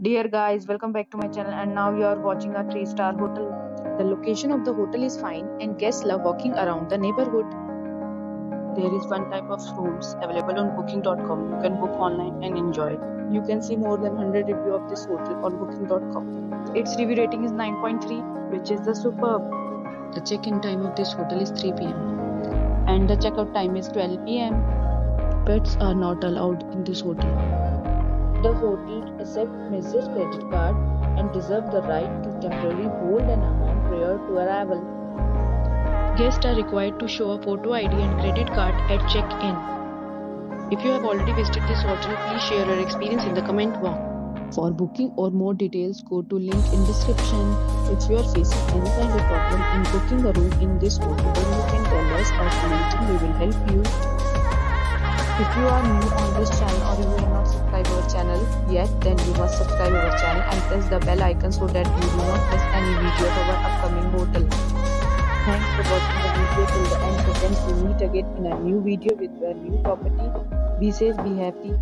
Dear guys, welcome back to my channel and now you are watching a 3-star hotel. The location of the hotel is fine and guests love walking around the neighborhood. There is one type of rooms available on booking.com. You can book online and enjoy it. You can see more than 100 reviews of this hotel on booking.com. Its review rating is 9.3, which is the superb. The check-in time of this hotel is 3 p.m. and the checkout time is 12 p.m. Pets are not allowed in this hotel. The hotel accepts major credit card and reserves the right to temporarily hold an amount prior to arrival. Guests are required to show a photo ID and credit card at check-in. If you have already visited this hotel, please share your experience in the comment box. For booking or more details, go to link in description. If you are facing any kind of problem in booking a room in this hotel, then you can call us or commenting. We will help you. If you are new on this channel or you have not subscribed our channel yet, then you must subscribe our channel and press the bell icon so that you do not miss any video of our upcoming hotel. Thanks for watching the video till the end. So friends, we meet again in a new video with a new property. Be safe, be happy.